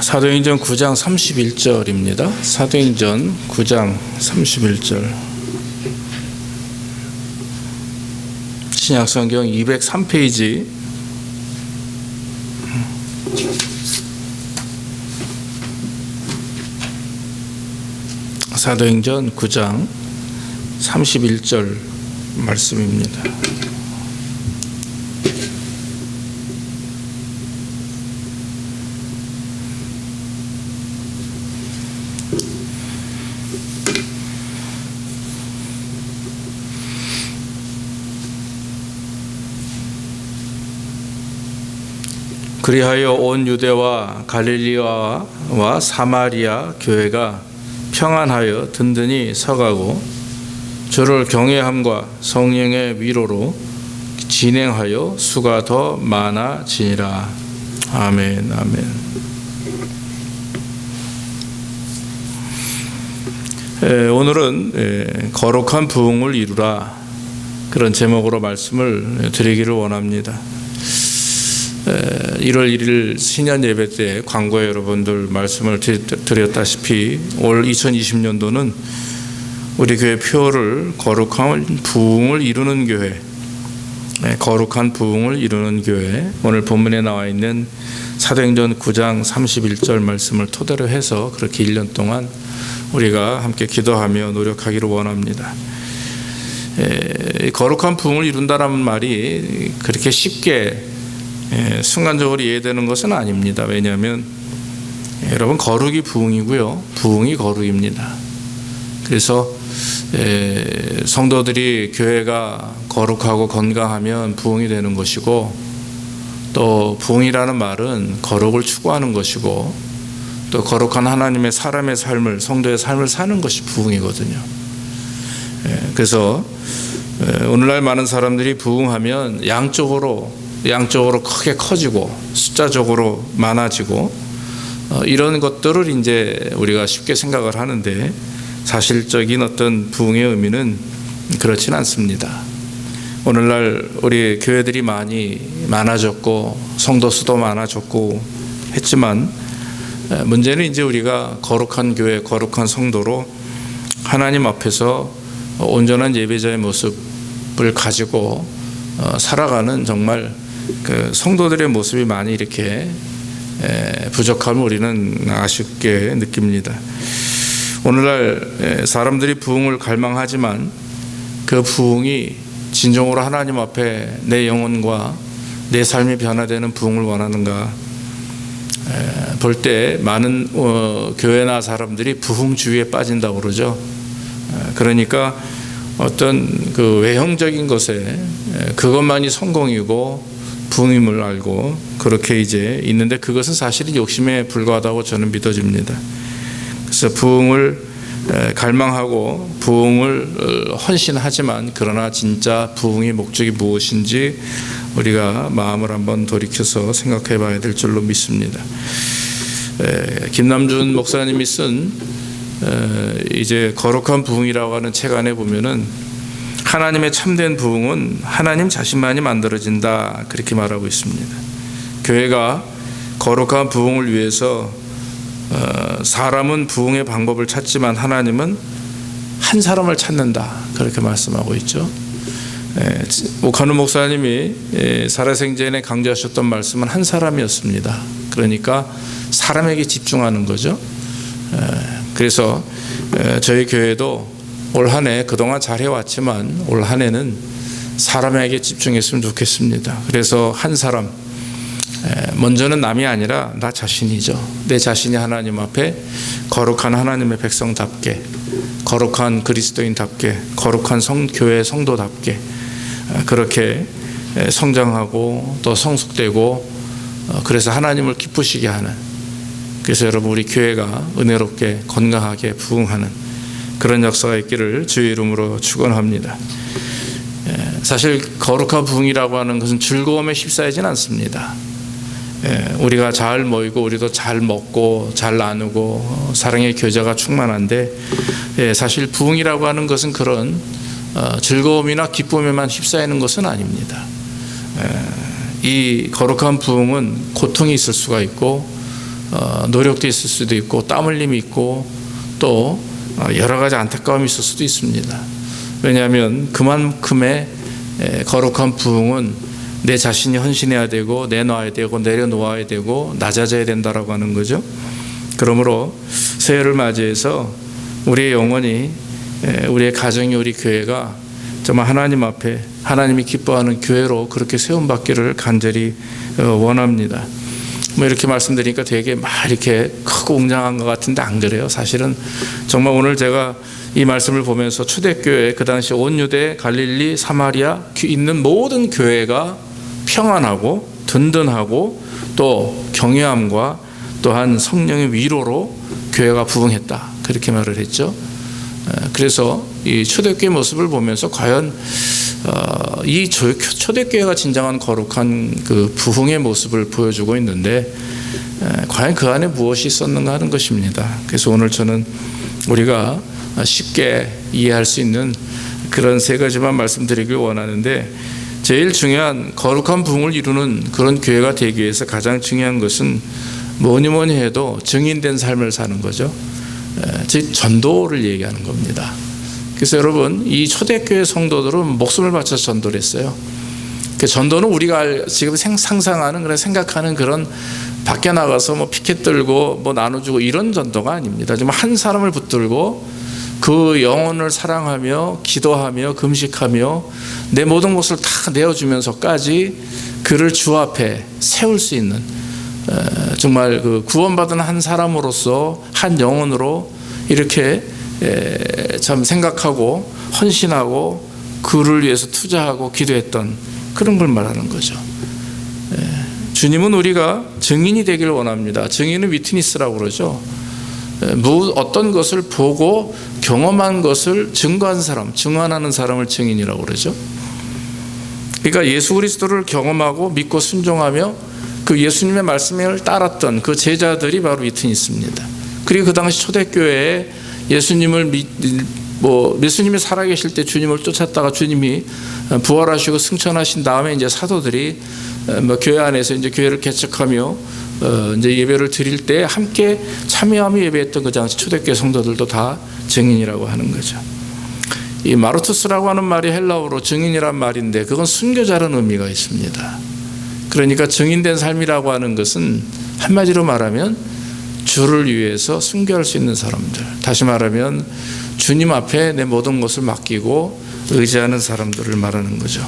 사도행전 9장 31절입니다. 사도행전 9장 31절. 신약성경 203페이지. 사도행전 9장 31절 말씀입니다. 그리하여 온 유대와 갈릴리와 사마리아 교회가 평안하여 든든히 서가고 주를 경외함과 성령의 위로로 진행하여 수가 더 많아지니라. 아멘. 아멘. 오늘은 거룩한 부흥을 이루라, 그런 제목으로 말씀을 드리기를 원합니다. 1월 1일 신년 예배 때 광고에 여러분들 말씀을 드렸다시피 올 2020년도는 우리 교회 표를 거룩한 부흥을 이루는 교회, 거룩한 부흥을 이루는 교회, 오늘 본문에 나와 있는 사도행전 9장 31절 말씀을 토대로 해서 그렇게 1년 동안 우리가 함께 기도하며 노력하기를 원합니다. 거룩한 부흥을 이룬다라는 말이 그렇게 쉽게 순간적으로 이해되는 것은 아닙니다. 왜냐하면 여러분, 거룩이 부흥이고요, 부흥이 거룩입니다. 그래서 성도들이 교회가 거룩하고 건강하면 부흥이 되는 것이고, 또 부흥이라는 말은 거룩을 추구하는 것이고, 또 거룩한 하나님의 사람의 삶을, 성도의 삶을 사는 것이 부흥이거든요. 그래서 오늘날 많은 사람들이 부흥하면 양쪽으로 크게 커지고 숫자적으로 많아지고 이런 것들을 이제 우리가 쉽게 생각을 하는데, 사실적인 어떤 부흥의 의미는 그렇진 않습니다. 오늘날 우리 교회들이 많아졌고 성도 수도 많아졌고 했지만, 문제는 이제 우리가 거룩한 교회, 거룩한 성도로 하나님 앞에서 온전한 예배자의 모습을 가지고 살아가는, 정말 그 성도들의 모습이 많이 이렇게 부족함을 우리는 아쉽게 느낍니다. 오늘날 사람들이 부흥을 갈망하지만 그 부흥이 진정으로 하나님 앞에 내 영혼과 내 삶이 변화되는 부흥을 원하는가 볼 때 많은 교회나 사람들이 부흥주의에 빠진다고 그러죠. 그러니까 어떤 그 외형적인 것에 그것만이 성공이고 부흥임을 알고 그렇게 이제 있는데, 그것은 사실은 욕심에 불과하다고 저는 믿어집니다. 그래서 부흥을 갈망하고 부흥을 헌신하지만, 그러나 진짜 부흥의 목적이 무엇인지 우리가 마음을 한번 돌이켜서 생각해 봐야 될 줄로 믿습니다. 김남준 목사님이 쓴 이제 거룩한 부흥이라고 하는 책 안에 보면은 하나님의 참된 부흥은 하나님 자신만이 만들어진다, 그렇게 말하고 있습니다. 교회가 거룩한 부흥을 위해서 사람은 부흥의 방법을 찾지만 하나님은 한 사람을 찾는다, 그렇게 말씀하고 있죠. 오카누 목사님이 살아생전에 강조하셨던 말씀은 한 사람이었습니다. 그러니까 사람에게 집중하는 거죠. 그래서 저희 교회도 올 한 해 그동안 잘 해왔지만 올 한 해는 사람에게 집중했으면 좋겠습니다. 그래서 한 사람, 먼저는 남이 아니라 나 자신이죠. 내 자신이 하나님 앞에 거룩한 하나님의 백성답게, 거룩한 그리스도인답게, 거룩한 교회 성도답게 그렇게 성장하고 또 성숙되고, 그래서 하나님을 기쁘시게 하는, 그래서 여러분 우리 교회가 은혜롭게 건강하게 부흥하는 그런 역사가 있기를 주의 이름으로 축원합니다. 사실 거룩한 부흥이라고 하는 것은 즐거움에 휩싸이진 않습니다. 우리가 잘 모이고 우리도 잘 먹고 잘 나누고 사랑의 교제가 충만한데, 사실 부흥이라고 하는 것은 그런 즐거움이나 기쁨에만 휩싸이는 것은 아닙니다. 이 거룩한 부흥은 고통이 있을 수가 있고 노력도 있을 수도 있고 땀 흘림이 있고 또 여러 가지 안타까움이 있을 수도 있습니다. 왜냐하면 그만큼의 거룩한 부흥은 내 자신이 헌신해야 되고 내놔야 되고 내려놓아야 되고 낮아져야 된다라고 하는 거죠. 그러므로 새해를 맞이해서 우리의 영혼이, 우리의 가정이, 우리 교회가 정말 하나님 앞에 하나님이 기뻐하는 교회로 그렇게 세움받기를 간절히 원합니다. 뭐 이렇게 말씀드리니까 되게 막 이렇게 크고 웅장한 것 같은데 안 그래요. 사실은 정말 오늘 제가 이 말씀을 보면서 초대교회, 그 당시 온 유대, 갈릴리, 사마리아 있는 모든 교회가 평안하고 든든하고 또 경외함과 또한 성령의 위로로 교회가 부흥했다, 그렇게 말을 했죠. 그래서 이 초대교회 모습을 보면서 과연 이 초대교회가 진정한 거룩한 그 부흥의 모습을 보여주고 있는데 과연 그 안에 무엇이 있었는가 하는 것입니다. 그래서 오늘 저는 우리가 쉽게 이해할 수 있는 그런 세 가지만 말씀드리길 원하는데, 제일 중요한 거룩한 부흥을 이루는 그런 교회가 되기 위해서 가장 중요한 것은 뭐니 해도 증인된 삶을 사는 거죠. 즉 전도를 얘기하는 겁니다. 그래서 여러분, 이 초대교회 성도들은 목숨을 바쳐서 전도를 했어요. 그 전도는 우리가 지금 상상하는, 그런 생각하는 그런 밖에 나가서 뭐 피켓 들고 뭐 나눠주고 이런 전도가 아닙니다. 정말 한 사람을 붙들고 그 영혼을 사랑하며 기도하며 금식하며 내 모든 것을 다 내어주면서까지 그를 주 앞에 세울 수 있는, 정말 그 구원받은 한 사람으로서 한 영혼으로 이렇게 참 생각하고 헌신하고 그를 위해서 투자하고 기도했던 그런 걸 말하는 거죠. 주님은 우리가 증인이 되기를 원합니다. 증인은 위트니스라고 그러죠. 어떤 것을 보고 경험한 것을 증거한 사람, 증언하는 사람을 증인이라고 그러죠. 그러니까 예수 그리스도를 경험하고 믿고 순종하며 그 예수님의 말씀을 따랐던 그 제자들이 바로 위트니스입니다. 그리고 그 당시 초대교회에 예수님이 살아계실 때 주님을 쫓았다가 주님이 부활하시고 승천하신 다음에 이제 사도들이 교회 안에서 이제 교회를 개척하며 이제 예배를 드릴 때 함께 참여하며 예배했던 그 당시 초대교회 성도들도 다 증인이라고 하는 거죠. 이 마르투스라고 하는 말이 헬라어로 증인이란 말인데 그건 순교자라는 의미가 있습니다. 그러니까 증인된 삶이라고 하는 것은 한마디로 말하면 주를 위해서 순교할 수 있는 사람들, 다시 말하면 주님 앞에 내 모든 것을 맡기고 의지하는 사람들을 말하는 거죠.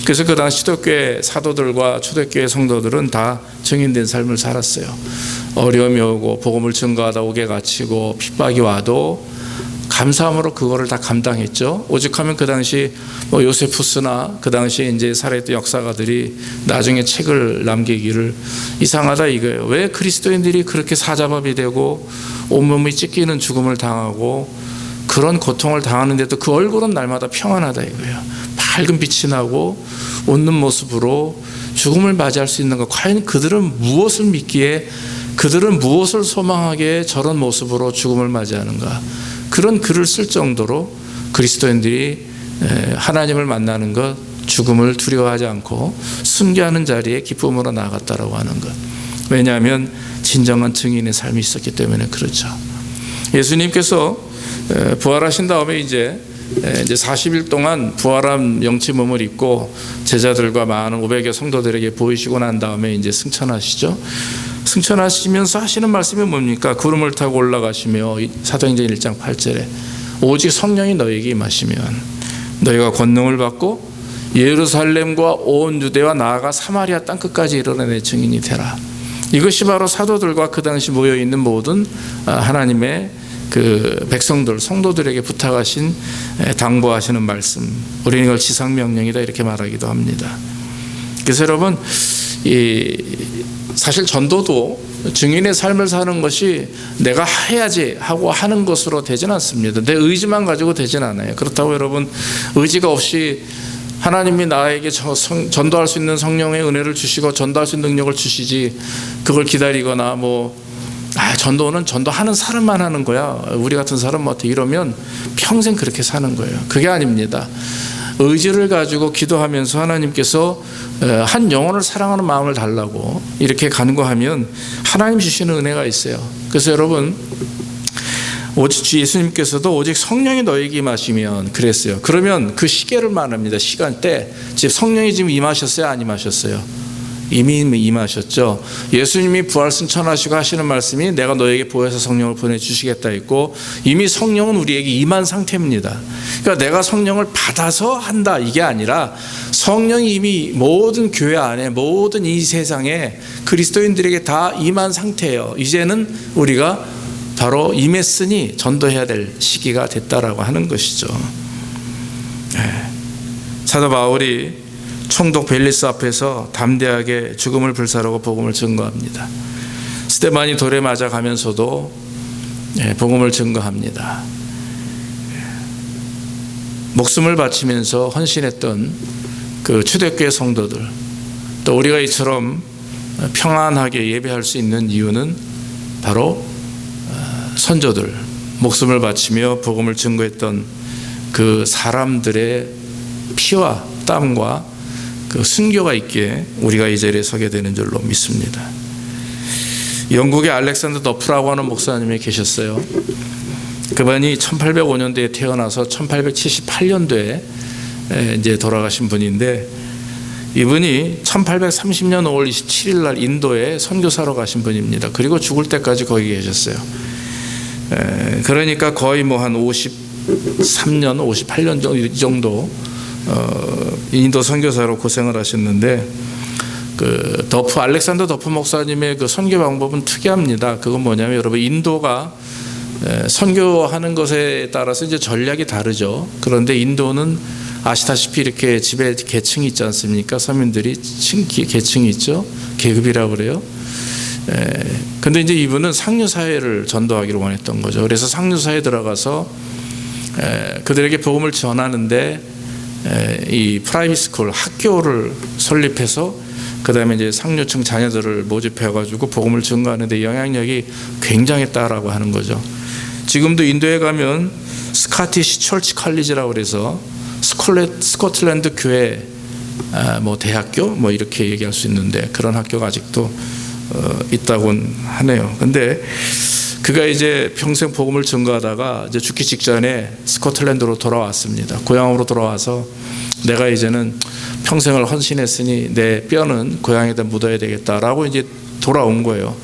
그래서 그 당시 초대교회 사도들과 초대교회 성도들은 다 증인된 삶을 살았어요. 어려움이 오고 복음을 증거하다 옥에 갇히고 핍박이 와도 감사함으로 그거를 다 감당했죠. 오직하면 그 당시 요세푸스나 그 당시에 이제 살아있던 역사가들이 나중에 책을 남기기를, 이상하다 이거예요. 왜 그리스도인들이 그렇게 사자밥이 되고 온몸이 찢기는 죽음을 당하고 그런 고통을 당하는데도 그 얼굴은 날마다 평안하다 이거예요. 밝은 빛이 나고 웃는 모습으로 죽음을 맞이할 수 있는 것. 과연 그들은 무엇을 믿기에, 그들은 무엇을 소망하기에 저런 모습으로 죽음을 맞이하는가. 그런 글을 쓸 정도로 그리스도인들이 하나님을 만나는 것, 죽음을 두려워하지 않고 순교하는 자리에 기쁨으로 나아갔다라고 하는 것. 왜냐하면 진정한 증인의 삶이 있었기 때문에 그렇죠. 예수님께서 부활하신 다음에 이제 40일 동안 부활한 명치 몸을 입고 제자들과 많은 500여 성도들에게 보이시고 난 다음에 이제 승천하시죠. 승천하시면서 하시는 말씀이 뭡니까? 구름을 타고 올라가시며 사도행전 1장 8절에 오직 성령이 너에게 임하시면 너희가 권능을 받고 예루살렘과 온 유대와 나아가 사마리아 땅끝까지 이르러 내 증인이 되라. 이것이 바로 사도들과 그 당시 모여있는 모든 하나님의 그 백성들, 성도들에게 부탁하신, 당부하시는 말씀. 우리는 이걸 지상명령이다 이렇게 말하기도 합니다. 그래서 여러분, 사실 전도도 증인의 삶을 사는 것이 내가 해야지 하고 하는 것으로 되진 않습니다. 내 의지만 가지고 되진 않아요. 그렇다고 여러분, 의지가 없이 하나님이 나에게 전도할 수 있는 성령의 은혜를 주시고 전도할 수 있는 능력을 주시지 그걸 기다리거나 전도는 전도하는 사람만 하는 거야, 우리 같은 사람 어떻게 이러면 평생 그렇게 사는 거예요. 그게 아닙니다. 의지를 가지고 기도하면서 하나님께서 한 영혼을 사랑하는 마음을 달라고 이렇게 간구하면 하나님 주시는 은혜가 있어요. 그래서 여러분, 오직 예수님께서도 오직 성령이 너에게 임하시면 그랬어요. 그러면 그 시계를 말합니다. 시간대. 지금 성령이 지금 임하셨어요? 안 임하셨어요? 이미 임하셨죠. 예수님이 부활승천하시고 하시는 말씀이 내가 너에게 보혜사 성령을 보내주시겠다 했고, 이미 성령은 우리에게 임한 상태입니다. 그러니까 내가 성령을 받아서 한다 이게 아니라 성령이 이미 모든 교회 안에, 모든 이 세상에 그리스도인들에게 다 임한 상태예요. 이제는 우리가 바로 임했으니 전도해야 될 시기가 됐다라고 하는 것이죠. 사도 바울이 총독 벨리스 앞에서 담대하게 죽음을 불사르고 복음을 증거합니다. 스데반이 돌에 맞아 가면서도 복음을 증거합니다. 목숨을 바치면서 헌신했던 그 초대교회 성도들, 또 우리가 이처럼 평안하게 예배할 수 있는 이유는 바로 선조들, 목숨을 바치며 복음을 증거했던 그 사람들의 피와 땀과 그 순교가 있기에 우리가 이 자리에 서게 되는 줄로 믿습니다. 영국의 알렉산더 더프라고 하는 목사님이 계셨어요. 그분이 1805년도에 태어나서 1878년도에 이제 돌아가신 분인데, 이분이 1830년 5월 27일 날 인도에 선교사로 가신 분입니다. 그리고 죽을 때까지 거기 계셨어요. 그러니까 거의 뭐 한 53년, 58년 정도 인도 선교사로 고생을 하셨는데, 그 알렉산더 더프 목사님의 그 선교 방법은 특이합니다. 그건 뭐냐면, 여러분, 인도가 선교하는 것에 따라서 이제 전략이 다르죠. 그런데 인도는 아시다시피 이렇게 지배 계층이 있지 않습니까? 서민들이 계층이 있죠. 계급이라고 그래요. 근데 이제 이분은 상류사회를 전도하기를 원했던 거죠. 그래서 상류사회에 들어가서 그들에게 복음을 전하는데 이 프라이빗 스쿨, 학교를 설립해서 그 다음에 이제 상류층 자녀들을 모집해가지고 복음을 증거하는데 영향력이 굉장했다라고 하는 거죠. 지금도 인도에 가면 스카티시 철치 칼리지라고 그래서 스코틀랜드 교회 뭐 대학교 뭐 이렇게 얘기할 수 있는데, 그런 학교가 아직도 있다곤 하네요. 근데 그가 이제 평생 복음을 증거하다가 이제 죽기 직전에 스코틀랜드로 돌아왔습니다. 고향으로 돌아와서 내가 이제는 평생을 헌신했으니 내 뼈는 고향에다 묻어야 되겠다라고 이제 돌아온 거예요.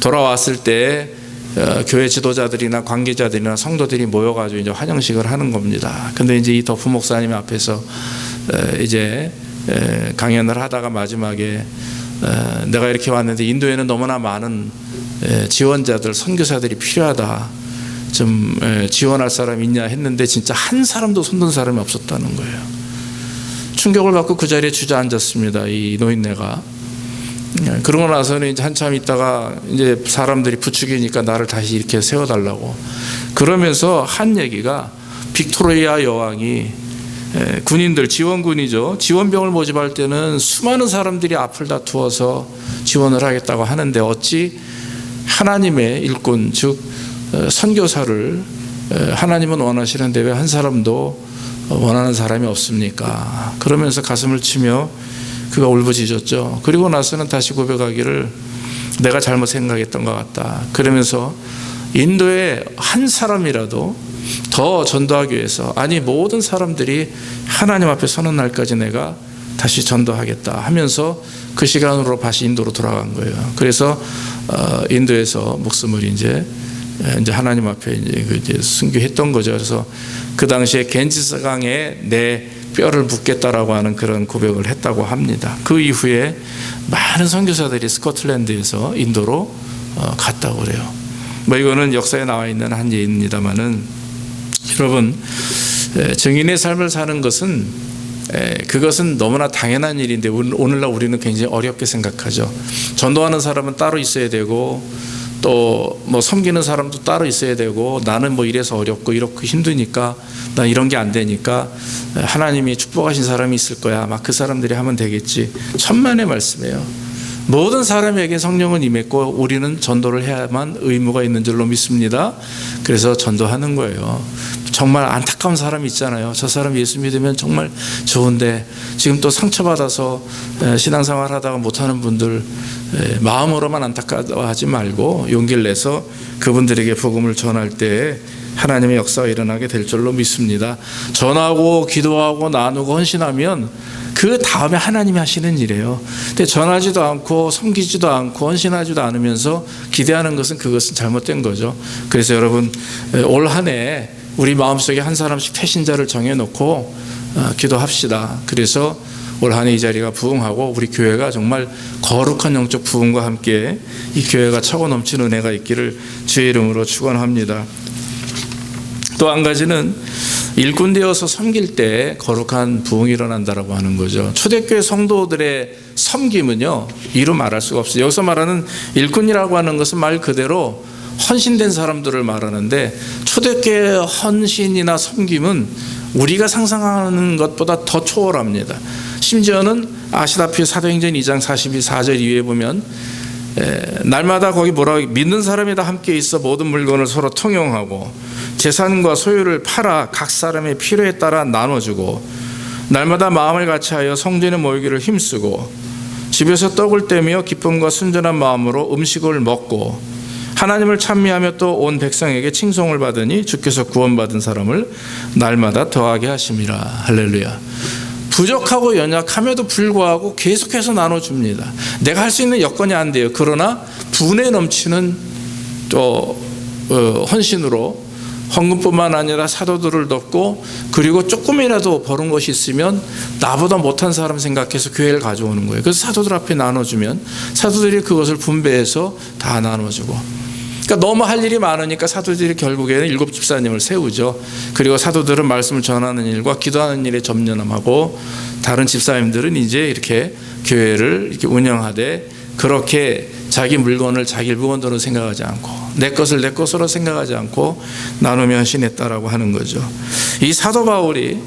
돌아왔을 때 교회 지도자들이나 관계자들이나 성도들이 모여가지고 이제 환영식을 하는 겁니다. 근데 이제 이 더프 목사님 앞에서 이제 강연을 하다가 마지막에 내가 이렇게 왔는데 인도에는 너무나 많은 지원자들, 선교사들이 필요하다. 좀 지원할 사람 있냐 했는데 진짜 한 사람도 손든 사람이 없었다는 거예요. 충격을 받고 그 자리에 주저앉았습니다. 이 노인네가. 그러고 나서는 이제 한참 있다가 이제 사람들이 부추기니까 나를 다시 이렇게 세워달라고. 그러면서 한 얘기가, 빅토리아 여왕이 군인들, 지원군이죠. 지원병을 모집할 때는 수많은 사람들이 앞을 다투어서 지원을 하겠다고 하는데 어찌 하나님의 일꾼, 즉 선교사를 하나님은 원하시는데 왜 한 사람도 원하는 사람이 없습니까? 그러면서 가슴을 치며 그가 울부짖었죠. 그리고 나서는 다시 고백하기를, 내가 잘못 생각했던 것 같다. 그러면서 인도에 한 사람이라도 더 전도하기 위해서, 아니 모든 사람들이 하나님 앞에 서는 날까지 내가 다시 전도하겠다 하면서 그 시간으로 다시 인도로 돌아간 거예요. 그래서 인도에서 목숨을 이제 하나님 앞에 이제 순교했던 거죠. 그래서 그 당시에 겐지스강에 내 뼈를 묻겠다라고 하는 그런 고백을 했다고 합니다. 그 이후에 많은 선교사들이 스코틀랜드에서 인도로 갔다고 그래요. 뭐 이거는 역사에 나와 있는 한 예입니다만은, 여러분, 증인의 삶을 사는 것은 그것은 너무나 당연한 일인데 오늘날 우리는 굉장히 어렵게 생각하죠. 전도하는 사람은 따로 있어야 되고, 또 뭐 섬기는 사람도 따로 있어야 되고, 나는 뭐 이래서 어렵고 이렇게 힘드니까 나 이런 게 안 되니까 하나님이 축복하신 사람이 있을 거야, 막 그 사람들이 하면 되겠지. 천만의 말씀이에요. 모든 사람에게 성령은 임했고 우리는 전도를 해야만 의무가 있는 줄로 믿습니다. 그래서 전도하는 거예요. 정말 안타까운 사람이 있잖아요. 저 사람 예수 믿으면 정말 좋은데 지금 또 상처받아서 신앙생활 하다가 못하는 분들, 마음으로만 안타까워하지 말고 용기를 내서 그분들에게 복음을 전할 때 하나님의 역사가 일어나게 될 줄로 믿습니다. 전하고 기도하고 나누고 헌신하면 그 다음에 하나님이 하시는 일이에요. 근데 전하지도 않고 섬기지도 않고 헌신하지도 않으면서 기대하는 것은 그것은 잘못된 거죠. 그래서 여러분 올 한 해 우리 마음속에 한 사람씩 태신자를 정해놓고 기도합시다. 그래서 올 한 해 이 자리가 부흥하고 우리 교회가 정말 거룩한 영적 부흥과 함께 이 교회가 차고 넘치는 은혜가 있기를 주의 이름으로 축원합니다. 또 한 가지는 일꾼 되어서 섬길 때 거룩한 부흥이 일어난다라고 하는 거죠. 초대교회 성도들의 섬김은요, 이루 말할 수가 없어요. 여기서 말하는 일꾼이라고 하는 것은 말 그대로 헌신된 사람들을 말하는데, 초대교회 헌신이나 섬김은 우리가 상상하는 것보다 더 초월합니다. 심지어는 아시다시피 사도행전 2장 42절 이후에 보면 날마다 거기 뭐라고, 믿는 사람이 다 함께 있어 모든 물건을 서로 통용하고 재산과 소유를 팔아 각 사람의 필요에 따라 나눠주고 날마다 마음을 같이하여 성전에 모이기를 힘쓰고 집에서 떡을 떼며 기쁨과 순전한 마음으로 음식을 먹고 하나님을 찬미하며 또 온 백성에게 칭송을 받으니 주께서 구원받은 사람을 날마다 더하게 하심이라. 할렐루야. 부족하고 연약함에도 불구하고 계속해서 나눠줍니다. 내가 할 수 있는 여건이 안 돼요. 그러나 분에 넘치는 또 헌신으로 헌금뿐만 아니라 사도들을 돕고, 그리고 조금이라도 벌은 것이 있으면 나보다 못한 사람 생각해서 교회를 가져오는 거예요. 그래서 사도들 앞에 나눠주면 사도들이 그것을 분배해서 다 나눠주고, 그러니까 너무 할 일이 많으니까 사도들이 결국에는 7 집사님을 세우죠. 그리고 사도들은 말씀을 전하는 일과 기도하는 일에 전념하고 다른 집사님들은 이제 이렇게 교회를 이렇게 운영하되, 그렇게 자기 물건을 자기 물건으로 생각하지 않고 내 것을 내 것으로 생각하지 않고 나누며 헌신했다라고 하는 거죠. 이 사도 바울이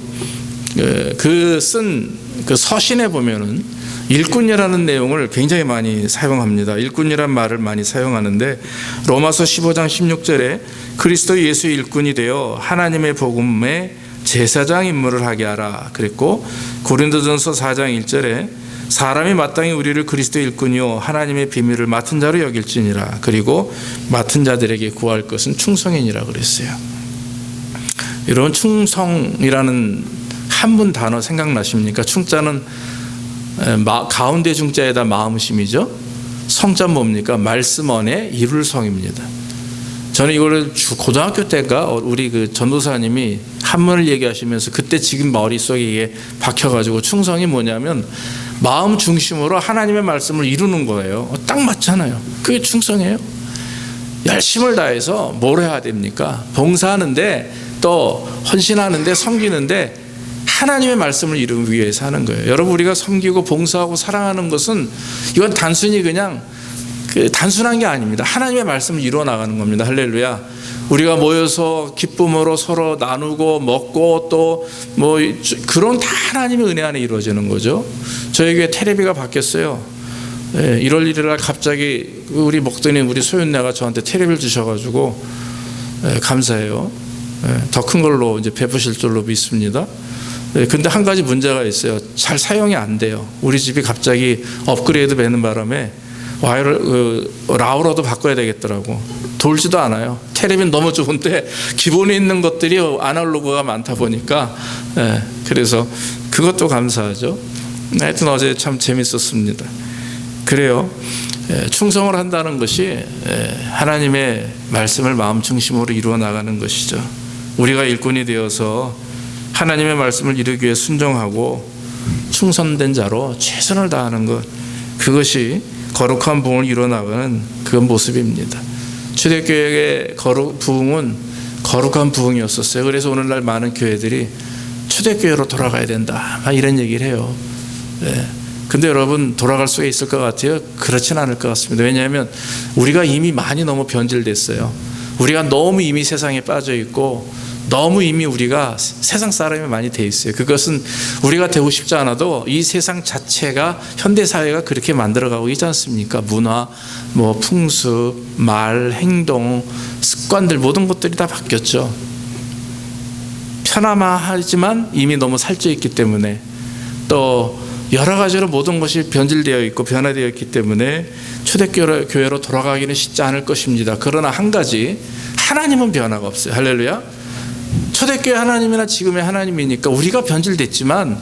쓴 그 서신에 보면은 일꾼이라는 내용을 굉장히 많이 사용합니다. 일꾼이란 말을 많이 사용하는데, 로마서 15장 16절에 그리스도 예수의 일꾼이 되어 하나님의 복음의 제사장 임무를 하게 하라 그랬고, 고린도전서 4장 1절에 사람이 마땅히 우리를 그리스도의 일꾼이요 하나님의 비밀을 맡은 자로 여길지니라. 그리고 맡은 자들에게 구할 것은 충성이니라 그랬어요. 여러분, 충성이라는 한문 단어 생각나십니까? 충자는 가운데 중자에다 마음심이죠. 성자 뭡니까? 말씀 안에 이룰 성입니다. 저는 이거를 고등학교 때가 우리 그 전도사님이 한문을 얘기하시면서 그때 지금 머릿속에 이게 박혀가지고, 충성이 뭐냐면 마음 중심으로 하나님의 말씀을 이루는 거예요. 딱 맞잖아요. 그게 충성이에요. 열심을 다해서 뭘 해야 됩니까? 봉사하는데, 또 헌신하는데, 섬기는데 하나님의 말씀을 이루기 위해서 하는 거예요. 여러분, 우리가 섬기고 봉사하고 사랑하는 것은 이건 단순히 그냥 단순한 게 아닙니다. 하나님의 말씀을 이루어 나가는 겁니다. 할렐루야. 우리가 모여서 기쁨으로 서로 나누고 먹고 또 뭐 그런 다 하나님의 은혜 안에 이루어지는 거죠. 저희 교회 테레비가 바뀌었어요. 1월 1일 날 갑자기 우리 목사님, 우리 소윤네가 저한테 테레비를 주셔가지고 감사해요. 더 큰 걸로 이제 베푸실 줄로 믿습니다. 근데 한 가지 문제가 있어요. 잘 사용이 안 돼요. 우리 집이 갑자기 업그레이드 되는 바람에 와이를 라우러도 바꿔야 되겠더라고. 돌지도 않아요. 테레비는 너무 좋은데 기본에 있는 것들이 아날로그가 많다 보니까, 그래서 그것도 감사하죠. 하여튼 어제 참 재밌었습니다. 그래요. 충성을 한다는 것이 하나님의 말씀을 마음 중심으로 이루어 나가는 것이죠. 우리가 일꾼이 되어서 하나님의 말씀을 이루기 위해 순종하고 충성된 자로 최선을 다하는 것, 그것이 거룩한 부흥을 이루어나가는 그 모습입니다. 초대교회의 부흥은 거룩한 부흥이었었어요. 그래서 오늘날 많은 교회들이 초대교회로 돌아가야 된다, 이런 얘기를 해요. 근데 여러분, 돌아갈 수가 있을 것 같아요? 그렇진 않을 것 같습니다. 왜냐하면 우리가 이미 많이 너무 변질됐어요. 우리가 너무 이미 세상에 빠져 있고 너무 이미 우리가 세상 사람이 많이 돼 있어요. 그것은 우리가 되고 싶지 않아도 이 세상 자체가, 현대사회가 그렇게 만들어가고 있지 않습니까? 문화, 뭐 풍습, 말, 행동, 습관들, 모든 것들이 다 바뀌었죠. 편안하지만 이미 너무 살쪄 있기 때문에, 또 여러 가지로 모든 것이 변질되어 있고 변화되어 있기 때문에 초대교회로 돌아가기는 쉽지 않을 것입니다. 그러나 한 가지, 하나님은 변화가 없어요. 할렐루야. 초대교회 하나님이나 지금의 하나님이니까 우리가 변질됐지만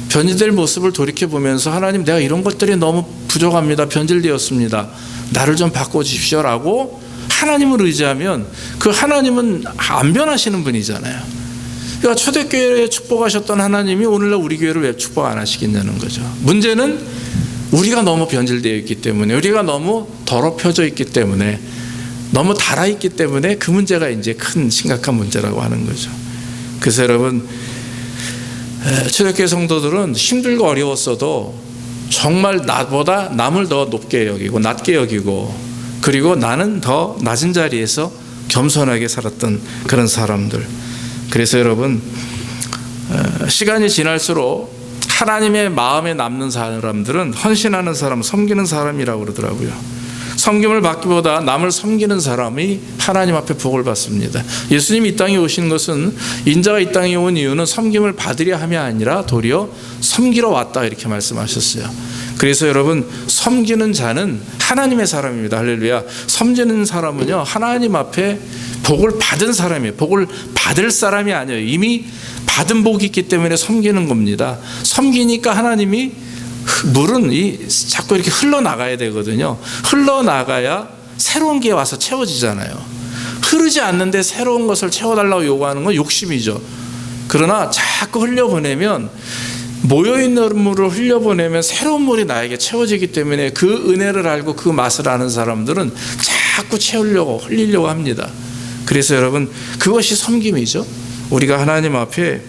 변질될 모습을 돌이켜보면서 하나님, 내가 이런 것들이 너무 부족합니다. 변질되었습니다. 나를 좀 바꿔주십시오라고 하나님을 의지하면 그 하나님은 안 변하시는 분이잖아요. 그러니까 초대교회에 축복하셨던 하나님이 오늘날 우리 교회를 왜 축복 안 하시겠냐는 거죠. 문제는 우리가 너무 변질되어 있기 때문에, 우리가 너무 더럽혀져 있기 때문에, 너무 달아있기 때문에 그 문제가 이제 큰 심각한 문제라고 하는 거죠. 그래서 여러분, 초대교회 성도들은 힘들고 어려웠어도 정말 나보다 남을 더 높게 여기고 낮게 여기고, 그리고 나는 더 낮은 자리에서 겸손하게 살았던 그런 사람들. 그래서 여러분, 시간이 지날수록 하나님의 마음에 남는 사람들은 헌신하는 사람, 섬기는 사람이라고 그러더라고요. 섬김을 받기보다 남을 섬기는 사람이 하나님 앞에 복을 받습니다. 예수님이 이 땅에 오신 것은, 인자가 이 땅에 온 이유는 섬김을 받으려 함이 아니라 도리어 섬기러 왔다, 이렇게 말씀하셨어요. 그래서 여러분, 섬기는 자는 하나님의 사람입니다. 할렐루야. 섬기는 사람은요, 하나님 앞에 복을 받은 사람이에요. 복을 받을 사람이 아니에요. 이미 받은 복이 있기 때문에 섬기는 겁니다. 섬기니까 하나님이, 물은 자꾸 이렇게 흘러나가야 되거든요. 흘러나가야 새로운 게 와서 채워지잖아요. 흐르지 않는데 새로운 것을 채워달라고 요구하는 건 욕심이죠. 그러나 자꾸 흘려보내면, 모여있는 물을 흘려보내면 새로운 물이 나에게 채워지기 때문에 그 은혜를 알고 그 맛을 아는 사람들은 자꾸 채우려고, 흘리려고 합니다. 그래서 여러분, 그것이 섬김이죠. 우리가 하나님 앞에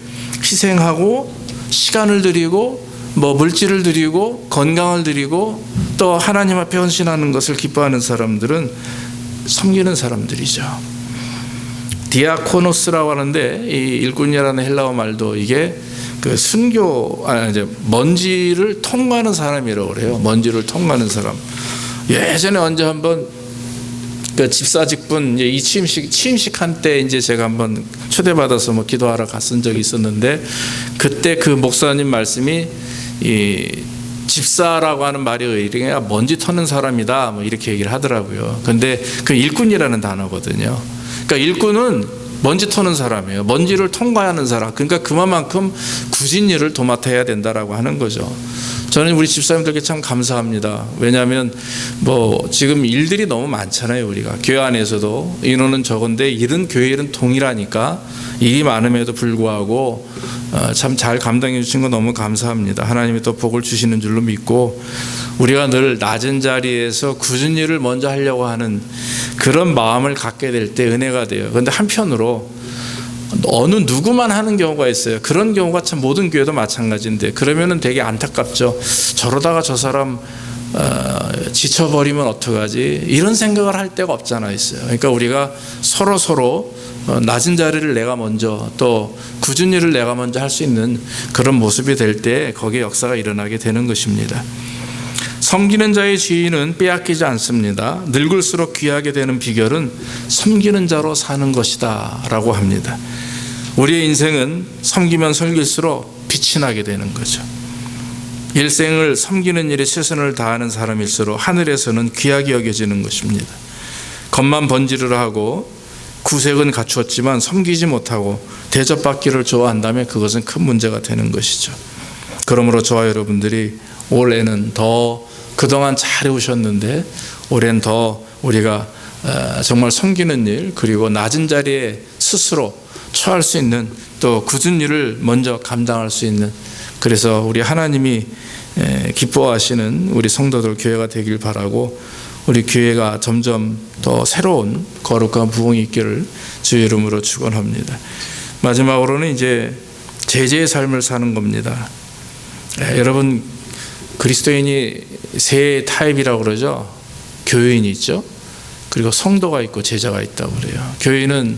희생하고 시간을 드리고 물질을 드리고 건강을 드리고 또 하나님 앞에 헌신하는 것을 기뻐하는 사람들은 섬기는 사람들이죠. 디아코노스라고 하는데, 이 일꾼이라는 헬라어 말도 이게 그 순교, 이제 먼지를 통과하는 사람이라고 그래요. 먼지를 통과하는 사람. 예전에 언제 한번 그 집사 직분 이 취임식 한때 이제 제가 한번 초대받아서 기도하러 갔은 적이 있었는데, 그때 그 목사님 말씀이, 이 집사라고 하는 말이 의리가 먼지 터는 사람이다, 이렇게 얘기를 하더라고요. 근데 그 일꾼이라는 단어거든요. 그러니까 일꾼은 먼지 터는 사람이에요. 먼지를 통과하는 사람. 그러니까 그만큼 굳은 일을 도맡아야 된다라고 하는 거죠. 저는 우리 집사님들께 참 감사합니다. 왜냐하면 지금 일들이 너무 많잖아요. 우리가 교회 안에서도 인원은 적은데 일은, 교회 일은 동일하니까 일이 많음에도 불구하고 참 잘 감당해 주신 거 너무 감사합니다. 하나님이 또 복을 주시는 줄로 믿고, 우리가 늘 낮은 자리에서 굳은 일을 먼저 하려고 하는 그런 마음을 갖게 될 때 은혜가 돼요. 그런데 한편으로 어느 누구만 하는 경우가 있어요. 그런 경우가 참 모든 교회도 마찬가지인데, 그러면은 되게 안타깝죠. 저러다가 저 사람 지쳐버리면 어떡하지, 이런 생각을 할 때가 없잖아 있어요. 그러니까 우리가 서로 낮은 자리를 내가 먼저, 또 굳은 일을 내가 먼저 할 수 있는 그런 모습이 될 때 거기에 역사가 일어나게 되는 것입니다. 섬기는 자의 지위는 빼앗기지 않습니다. 늙을수록 귀하게 되는 비결은 섬기는 자로 사는 것이다 라고 합니다. 우리의 인생은 섬기면 섬길수록 빛이 나게 되는 거죠. 일생을 섬기는 일에 최선을 다하는 사람일수록 하늘에서는 귀하게 여겨지는 것입니다. 겉만 번지르르 하고 구색은 갖추었지만 섬기지 못하고 대접받기를 좋아한다면 그것은 큰 문제가 되는 것이죠. 그러므로 저와 여러분들이 올해는 더, 그동안 잘 해오셨는데 올해는 더 우리가 정말 섬기는 일, 그리고 낮은 자리에 스스로 처할 수 있는, 또 굳은 일을 먼저 감당할 수 있는, 그래서 우리 하나님이 기뻐하시는 우리 성도들 교회가 되길 바라고, 우리 교회가 점점 더 새로운 거룩한 부흥이 있기를 주의 이름으로 축원합니다. 마지막으로는 이제 제자의 삶을 사는 겁니다. 여러분, 그리스도인이 세 타입이라고 그러죠. 교회인이 있죠. 그리고 성도가 있고 제자가 있다고 그래요. 교회인은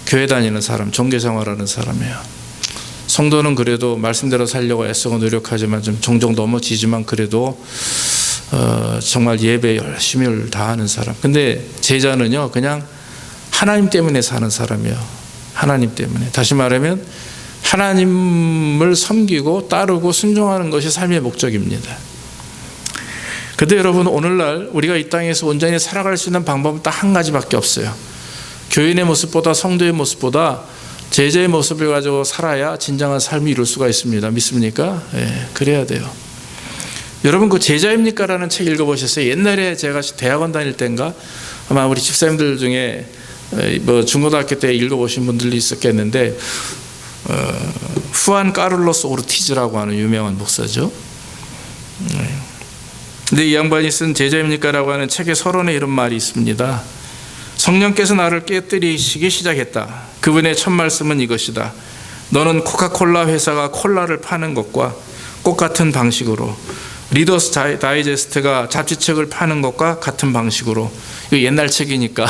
교회 다니는 사람, 종교생활하는 사람이에요. 성도는 그래도 말씀대로 살려고 애쓰고 노력하지만 좀 종종 넘어지지만 그래도 정말 예배에 열심히 다하는 사람. 근데 제자는요, 그냥 하나님 때문에 사는 사람이에요. 하나님 때문에. 다시 말하면 하나님을 섬기고 따르고 순종하는 것이 삶의 목적입니다. 그런데 여러분, 오늘날 우리가 이 땅에서 온전히 살아갈 수 있는 방법은 딱 한 가지밖에 없어요. 교인의 모습보다, 성도의 모습보다 제자의 모습을 가지고 살아야 진정한 삶을 이룰 수가 있습니다. 믿습니까? 예, 그래야 돼요. 여러분, 그 제자입니까? 라는 책 읽어보셨어요? 옛날에 제가 대학원 다닐 때인가 아마 우리 집사님들 중에 뭐 중고등학교 때 읽어보신 분들도 있었겠는데, 후안 까를로스 오르티즈라고 하는 유명한 목사죠. 근데 이 양반이 쓴 제자입니까? 라고 하는 책의 서론에 이런 말이 있습니다. 성령께서 나를 깨뜨리시기 시작했다. 그분의 첫 말씀은 이것이다. 너는 코카콜라 회사가 콜라를 파는 것과 똑같은 방식으로, 리더스 다이제스트가 잡지책을 파는 것과 같은 방식으로, 이거 옛날 책이니까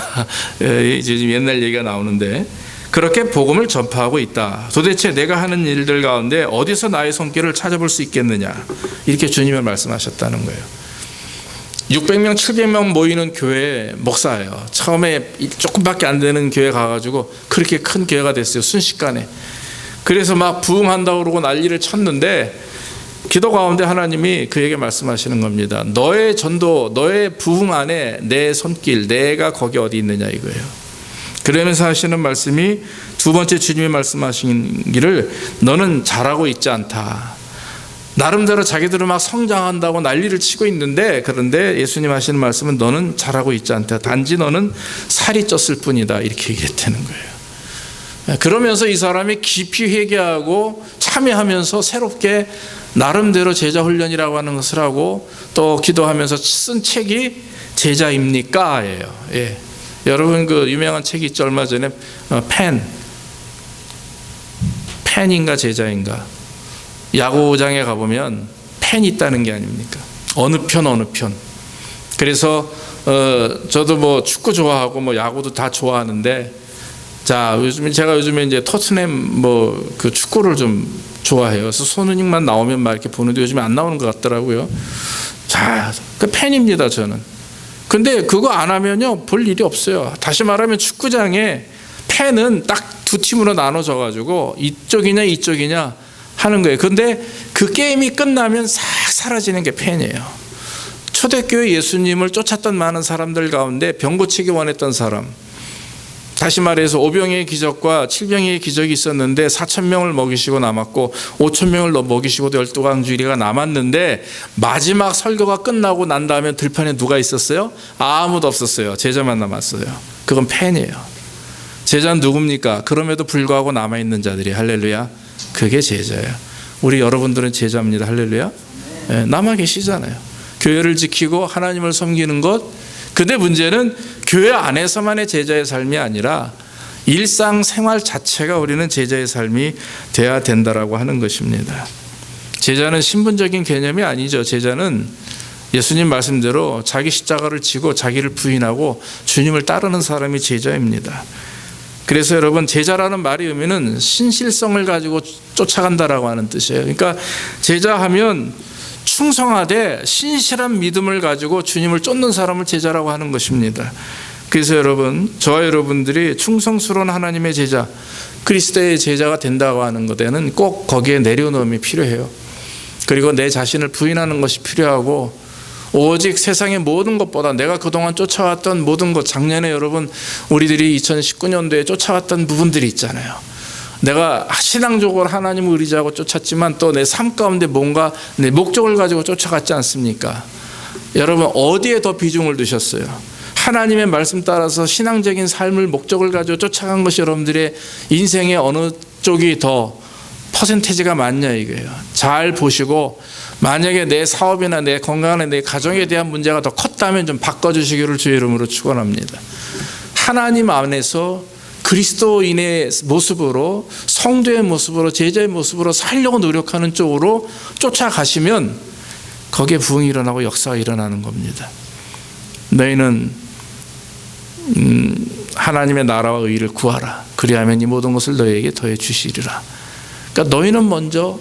이제 옛날 얘기가 나오는데, 그렇게 복음을 전파하고 있다. 도대체 내가 하는 일들 가운데 어디서 나의 손길을 찾아볼 수 있겠느냐, 이렇게 주님이 말씀하셨다는 거예요. 600명 700명 모이는 교회 목사예요. 처음에 조금밖에 안 되는 교회 가가지고 그렇게 큰 교회가 됐어요, 순식간에. 그래서 막 부흥한다고 그러고 난리를 쳤는데, 기도 가운데 하나님이 그에게 말씀하시는 겁니다. 너의 전도, 너의 부흥 안에 내 손길, 내가 거기 어디 있느냐, 이거예요. 그러면서 하시는 말씀이, 두 번째 주님이 말씀하신 길을, 너는 잘하고 있지 않다. 나름대로 자기들은 막 성장한다고 난리를 치고 있는데, 그런데 예수님 하시는 말씀은 너는 잘하고 있지 않다. 단지 너는 살이 쪘을 뿐이다. 이렇게 얘기했다는 거예요. 그러면서 이 사람이 깊이 회개하고 참여하면서 새롭게 나름대로 제자 훈련이라고 하는 것을 하고 또 기도하면서 쓴 책이 제자입니까? 예요. 예. 여러분, 그 유명한 책이 있죠. 얼마 전에 팬인가 제자인가, 야구장에 가보면 팬이 있다는 게 아닙니까? 어느 편. 그래서 저도 뭐 축구 좋아하고 뭐 야구도 다 좋아하는데, 자, 제가 요즘에 이제 토트넘 뭐 그 축구를 좀 좋아해요. 그래서 손흥민만 나오면 막 이렇게 보는데 요즘에 안 나오는 것 같더라고요. 자, 그 팬입니다, 저는. 근데 그거 안 하면요, 볼 일이 없어요. 다시 말하면 축구장에 팬은 딱 두 팀으로 나눠져 가지고 이쪽이냐 하는 거예요. 근데 그 게임이 끝나면 싹 사라지는 게 팬이에요. 초대교회 예수님을 쫓았던 많은 사람들 가운데 병 고치기 원했던 사람, 다시 말해서 5병의 기적과 7병의 기적이 있었는데 4,000명을 먹이시고 남았고 5,000명을 먹이시고도 12강주일이가 남았는데, 마지막 설교가 끝나고 난 다음에 들판에 누가 있었어요? 아무도 없었어요. 제자만 남았어요. 그건 팬이에요. 제자는 누굽니까? 그럼에도 불구하고 남아있는 자들이. 할렐루야. 그게 제자예요. 우리 여러분들은 제자입니다. 할렐루야. 네, 남아 계시잖아요. 교회를 지키고 하나님을 섬기는 것. 근데 문제는 교회 안에서만의 제자의 삶이 아니라 일상생활 자체가 우리는 제자의 삶이 돼야 된다라고 하는 것입니다. 제자는 신분적인 개념이 아니죠. 제자는 예수님 말씀대로 자기 십자가를 지고 자기를 부인하고 주님을 따르는 사람이 제자입니다. 그래서 여러분, 제자라는 말의 의미는 신실성을 가지고 쫓아간다라고 하는 뜻이에요. 그러니까 제자하면 충성하되 신실한 믿음을 가지고 주님을 쫓는 사람을 제자라고 하는 것입니다. 그래서 여러분, 저와 여러분들이 충성스러운 하나님의 제자, 그리스도의 제자가 된다고 하는 것에는 꼭 거기에 내려놓음이 필요해요. 그리고 내 자신을 부인하는 것이 필요하고, 오직 세상의 모든 것보다 내가 그동안 쫓아왔던 모든 것, 작년에 여러분 우리들이 2019년도에 쫓아왔던 부분들이 있잖아요. 내가 신앙적으로 하나님을 의지하고 쫓았지만 또 내 삶 가운데 뭔가 내 목적을 가지고 쫓아갔지 않습니까? 여러분, 어디에 더 비중을 두셨어요? 하나님의 말씀 따라서 신앙적인 삶을 목적을 가지고 쫓아간 것이 여러분들의 인생의 어느 쪽이 더 퍼센테이지가 많냐, 이거예요. 잘 보시고, 만약에 내 사업이나 내 건강이나 내 가정에 대한 문제가 더 컸다면 좀 바꿔주시기를 주의 이름으로 축원합니다. 하나님 안에서 그리스도인의 모습으로, 성도의 모습으로, 제자의 모습으로 살려고 노력하는 쪽으로 쫓아가시면 거기에 부흥이 일어나고 역사가 일어나는 겁니다. 너희는 하나님의 나라와 의를 구하라. 그리하면 이 모든 것을 너희에게 더해 주시리라. 그러니까 너희는 먼저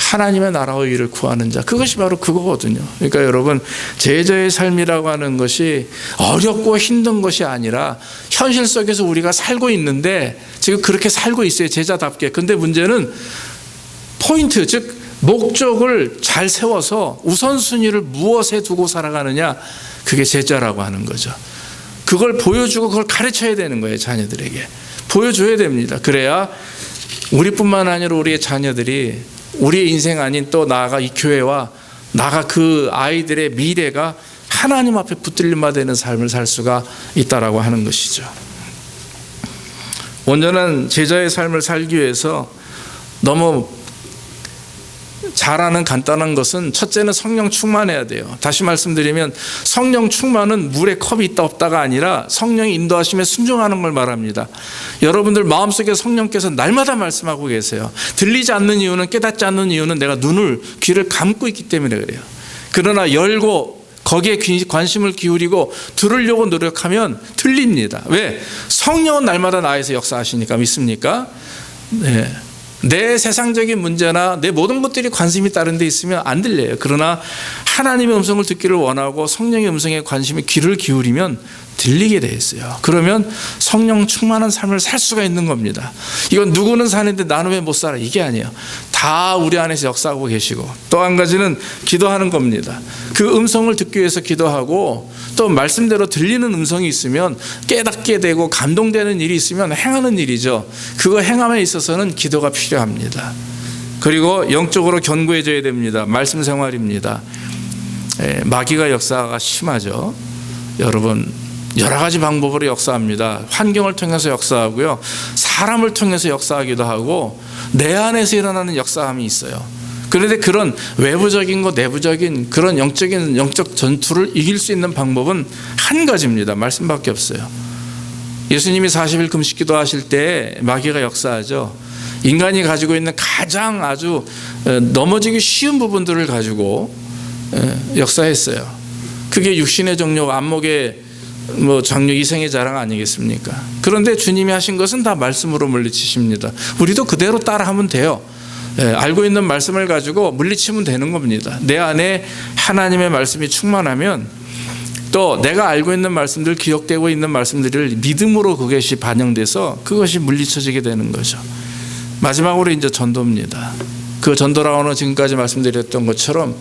하나님의 나라와 의를 구하는 자, 그것이 바로 그거거든요. 그러니까 여러분, 제자의 삶이라고 하는 것이 어렵고 힘든 것이 아니라 현실 속에서 우리가 살고 있는데 지금 그렇게 살고 있어요, 제자답게. 근데 문제는 포인트, 즉 목적을 잘 세워서 우선순위를 무엇에 두고 살아가느냐, 그게 제자라고 하는 거죠. 그걸 보여주고 그걸 가르쳐야 되는 거예요. 자녀들에게 보여줘야 됩니다. 그래야 우리뿐만 아니라 우리의 자녀들이 우리의 인생 아닌 또 나아가 이 교회와 나아가 그 아이들의 미래가 하나님 앞에 붙들림바 되는 삶을 살 수가 있다라고 하는 것이죠. 온전한 제자의 삶을 살기 위해서 너무 잘하는 간단한 것은, 첫째는 성령 충만해야 돼요. 다시 말씀드리면 성령 충만은 물에 컵이 있다 없다가 아니라 성령이 인도하심에 순종하는 걸 말합니다. 여러분들 마음속에 성령께서 날마다 말씀하고 계세요. 들리지 않는 이유는, 깨닫지 않는 이유는 내가 눈을, 귀를 감고 있기 때문에 그래요. 그러나 열고 거기에 관심을 기울이고 들으려고 노력하면 들립니다. 왜? 성령은 날마다 나에서 역사하시니까. 믿습니까? 네. 내 세상적인 문제나 내 모든 것들이 관심이 다른 데 있으면 안 들려요. 그러나 하나님의 음성을 듣기를 원하고 성령의 음성에 관심이 귀를 기울이면 들리게 돼 있어요. 그러면 성령 충만한 삶을 살 수가 있는 겁니다. 이건 누구는 사는데 나는 왜 못 살아, 이게 아니에요. 다 우리 안에서 역사하고 계시고, 또 한 가지는 기도하는 겁니다. 그 음성을 듣기 위해서 기도하고, 또 말씀대로 들리는 음성이 있으면 깨닫게 되고 감동되는 일이 있으면 행하는 일이죠. 그거 행함에 있어서는 기도가 필요합니다. 그리고 영적으로 견고해져야 됩니다. 말씀 생활입니다. 마귀가 역사가 심하죠. 여러분, 여러 가지 방법으로 역사합니다. 환경을 통해서 역사하고요, 사람을 통해서 역사하기도 하고, 내 안에서 일어나는 역사함이 있어요. 그런데 그런 외부적인 것, 내부적인 그런 영적 전투를 이길 수 있는 방법은 한 가지입니다. 말씀밖에 없어요. 예수님이 40일 금식기도 하실 때 마귀가 역사하죠. 인간이 가지고 있는 가장 아주 넘어지기 쉬운 부분들을 가지고 역사했어요. 그게 육신의 정욕, 안목의 정욕, 이생의 자랑 아니겠습니까? 그런데 주님이 하신 것은 다 말씀으로 물리치십니다. 우리도 그대로 따라하면 돼요. 알고 있는 말씀을 가지고 물리치면 되는 겁니다. 내 안에 하나님의 말씀이 충만하면 또 내가 알고 있는 말씀들, 기억되고 있는 말씀들을 믿음으로 그것이 반영돼서 그것이 물리쳐지게 되는 거죠. 마지막으로 이제 전도입니다. 그 전도라고는 지금까지 말씀드렸던 것처럼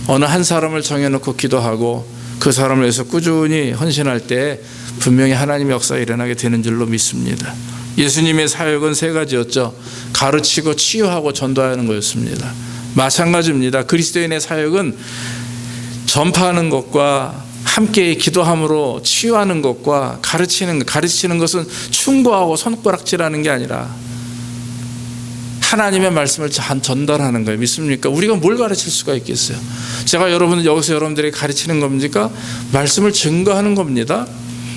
어느 한 사람을 정해놓고 기도하고 그 사람을 위해서 꾸준히 헌신할 때 분명히 하나님의 역사가 일어나게 되는 줄로 믿습니다. 예수님의 사역은 세 가지였죠. 가르치고 치유하고 전도하는 거였습니다. 마찬가지입니다. 그리스도인의 사역은 전파하는 것과 함께 기도함으로 치유하는 것과 가르치는 것은 충고하고 손가락질하는 게 아니라 하나님의 말씀을 전달하는 거예요. 믿습니까? 우리가 뭘 가르칠 수가 있겠어요? 제가 여기서 여러분들에게 가르치는 겁니까? 말씀을 증거하는 겁니다.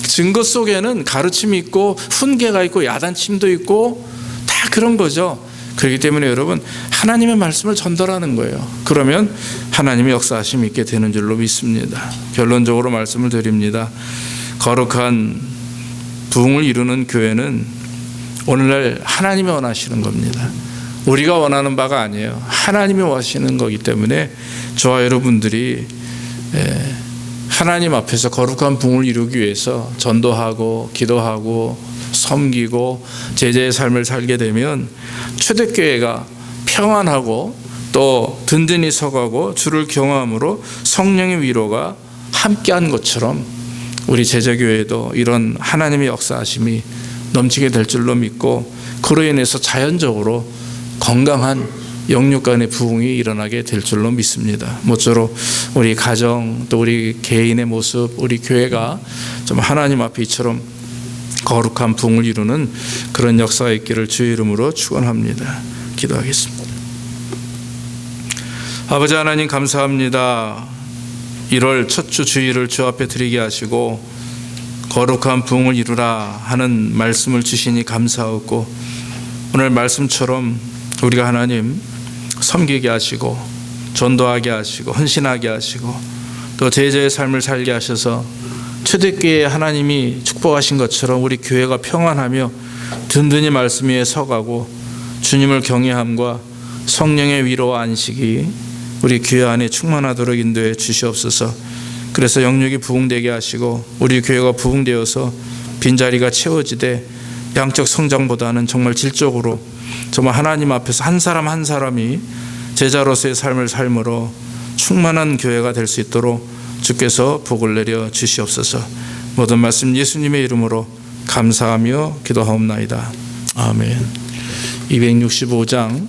증거 속에는 가르침이 있고 훈계가 있고 야단침도 있고 다 그런 거죠. 그렇기 때문에 여러분, 하나님의 말씀을 전달하는 거예요. 그러면 하나님의 역사하심이 있게 되는 줄로 믿습니다. 결론적으로 말씀을 드립니다. 거룩한 부흥을 이루는 교회는 오늘날 하나님이 원하시는 겁니다. 우리가 원하는 바가 아니에요. 하나님이 원하시는 거기 때문에 저와 여러분들이 하나님 앞에서 거룩한 부흥을 이루기 위해서 전도하고 기도하고 섬기고 제자의 삶을 살게 되면 초대교회가 평안하고 또 든든히 서가고 주를 경험함으로 성령의 위로가 함께한 것처럼 우리 제자교회도 이런 하나님의 역사하심이 넘치게 될 줄로 믿고, 그로 인해서 자연적으로 건강한 영육 간의 부흥이 일어나게 될 줄로 믿습니다. 모쪼록 우리 가정 또 우리 개인의 모습, 우리 교회가 좀 하나님 앞에 이처럼 거룩한 부흥을 이루는 그런 역사가 있기를 주의 이름으로 축원합니다. 기도하겠습니다. 아버지 하나님, 감사합니다. 1월 첫 주 주일을 주 앞에 드리게 하시고 거룩한 부흥을 이루라 하는 말씀을 주시니 감사하고, 오늘 말씀처럼 우리가 하나님 섬기게 하시고 전도하게 하시고 헌신하게 하시고 또 제자의 삶을 살게 하셔서 초대교회에 하나님이 축복하신 것처럼 우리 교회가 평안하며 든든히 말씀 위에 서가고 주님을 경외함과 성령의 위로와 안식이 우리 교회 안에 충만하도록 인도해 주시옵소서. 그래서 영육이 부흥되게 하시고 우리 교회가 부흥되어서 빈자리가 채워지되 양적 성장보다는 정말 질적으로 정말 하나님 앞에서 한 사람 한 사람이 제자로서의 삶을 삶으로 충만한 교회가 될 수 있도록 주께서 복을 내려 주시옵소서. 모든 말씀 예수님의 이름으로 감사하며 기도하옵나이다. 아멘. 265장